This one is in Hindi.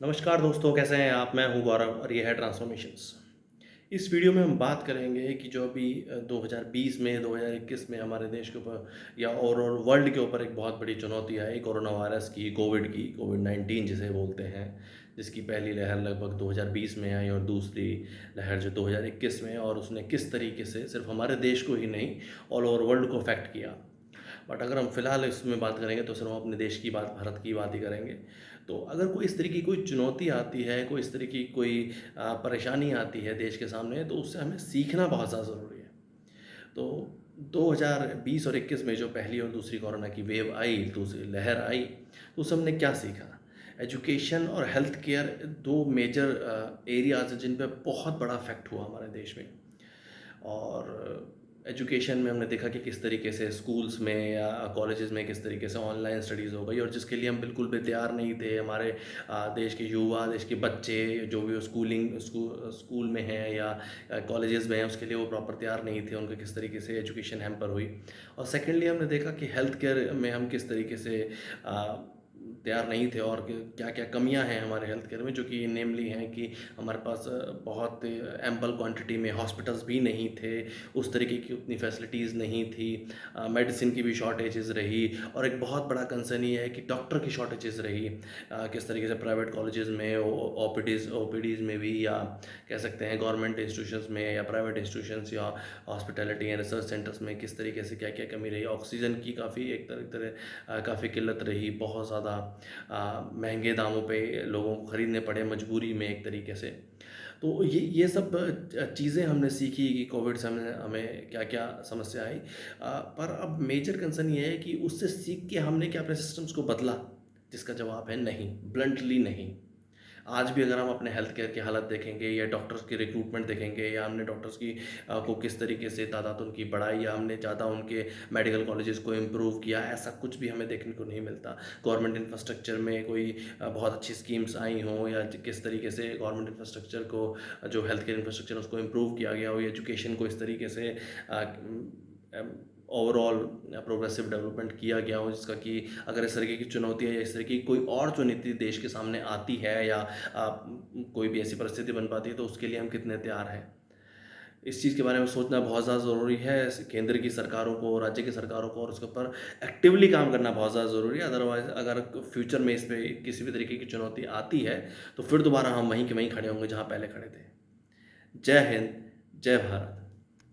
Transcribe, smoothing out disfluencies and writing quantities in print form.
नमस्कार दोस्तों, कैसे हैं आप? मैं हूं गौरव और ये है ट्रांसफॉर्मेशंस। इस वीडियो में हम बात करेंगे कि जो अभी 2020 में 2021 में हमारे देश के ऊपर या ओवरऑल वर्ल्ड के ऊपर एक बहुत बड़ी चुनौती आई कोरोना वायरस की, कोविड 19 जिसे बोलते हैं, जिसकी पहली लहर लगभग 2020 में आई और दूसरी लहर जो 2021 में, और उसने किस तरीके से सिर्फ हमारे देश को ही नहीं ऑल ओवर वर्ल्ड को अफेक्ट किया। बट अगर हम फ़िलहाल इसमें बात करेंगे तो सिर्फ हम अपने देश की बात, भारत की बात ही करेंगे। तो अगर कोई इस तरह की कोई चुनौती आती है, कोई इस तरह की कोई परेशानी आती है देश के सामने, तो उससे हमें सीखना बहुत ज़्यादा ज़रूरी है। तो 2020 और 21 में जो पहली और दूसरी कोरोना की वेव आई, दूसरी लहर आई, तो उससे हमने क्या सीखा? एजुकेशन और हेल्थ केयर 2 मेजर एरियाज़ हैं जिन पे बहुत बड़ा इफ़ेक्ट हुआ हमारे देश में। और एजुकेशन में हमने देखा कि किस तरीके से स्कूल्स में या कॉलेजेस में किस तरीके से ऑनलाइन स्टडीज़ हो गई, और जिसके लिए हम बिल्कुल भी तैयार नहीं थे। हमारे देश के युवा, देश के बच्चे जो भी स्कूल में हैं या कॉलेजेस में हैं, उसके लिए वो प्रॉपर तैयार नहीं थे। उनका किस तरीके से एजुकेशन हैम्पर हुई। और सेकेंडली हमने देखा कि हेल्थ केयर में हम किस तरीके से तैयार नहीं थे, और क्या-क्या कमियाँ हैं हमारे हेल्थ केयर में, जो कि नेमली हैं कि हमारे पास बहुत एम्पल क्वांटिटी में हॉस्पिटल्स भी नहीं थे, उस तरीके की उतनी फैसिलिटीज़ नहीं थी, मेडिसिन की भी शॉर्टेजेस रही, और एक बहुत बड़ा कंसर्न ये है कि डॉक्टर की शॉर्टेजेस रही। किस तरीके से प्राइवेट कॉलेजेस में ओपीडीज़ में भी, या कह सकते हैं गवर्नमेंट इंस्टीट्यूशंस में या प्राइवेट इंस्टीट्यूशंस या हॉस्पिटैलिटी एंड रिसर्च सेंटर्स में किस तरीके से क्या-क्या कमी रही। ऑक्सीजन की काफ़ी एक तरह काफ़ी किल्लत रही, बहुत ज़्यादा महंगे दामों पे लोगों को ख़रीदने पड़े मजबूरी में एक तरीके से। तो ये सब चीज़ें हमने सीखी कि कोविड से हमें हमें क्या-क्या समस्या आई। पर अब मेजर कंसर्न ये है कि उससे सीख के हमने क्या अपने सिस्टम्स को बदला? जिसका जवाब है नहीं, ब्लंटली नहीं। आज भी अगर हम अपने हेल्थ केयर की हालत देखेंगे या डॉक्टर्स की रिक्रूटमेंट देखेंगे, या हमने डॉक्टर्स की को किस तरीके से तादाद उनकी बढ़ाई, या हमने ज़्यादा उनके मेडिकल कॉलेजेस को इम्प्रूव किया, ऐसा कुछ भी हमें देखने को नहीं मिलता। गवर्नमेंट इंफ्रास्ट्रक्चर में कोई बहुत अच्छी स्कीम्स आई हों, या किस तरीके से गवर्नमेंट इंफ्रास्ट्रक्चर को, जो हेल्थ केयर इंफ्रास्ट्रक्चर उसको इम्प्रूव किया गया हो, या एजुकेशन को इस तरीके से ओवरऑल प्रोग्रेसिव डेवलपमेंट किया गया हो, जिसका कि अगर इस तरीके की चुनौतियाँ या इस तरह की कोई और चुनौती देश के सामने आती है, या कोई भी ऐसी परिस्थिति बन पाती है, तो उसके लिए हम कितने तैयार हैं। इस चीज़ के बारे में सोचना बहुत ज़्यादा ज़रूरी है। केंद्र की सरकारों को, राज्य की सरकारों को, और उसके ऊपर एक्टिवली काम करना बहुत ज़्यादा ज़रूरी है। अदरवाइज़ अगर फ्यूचर में इस पे किसी भी तरीके की चुनौती आती है, तो फिर दोबारा हम वहीं के वहीं खड़े होंगे जहाँ पहले खड़े थे। जय हिंद, जय भारत।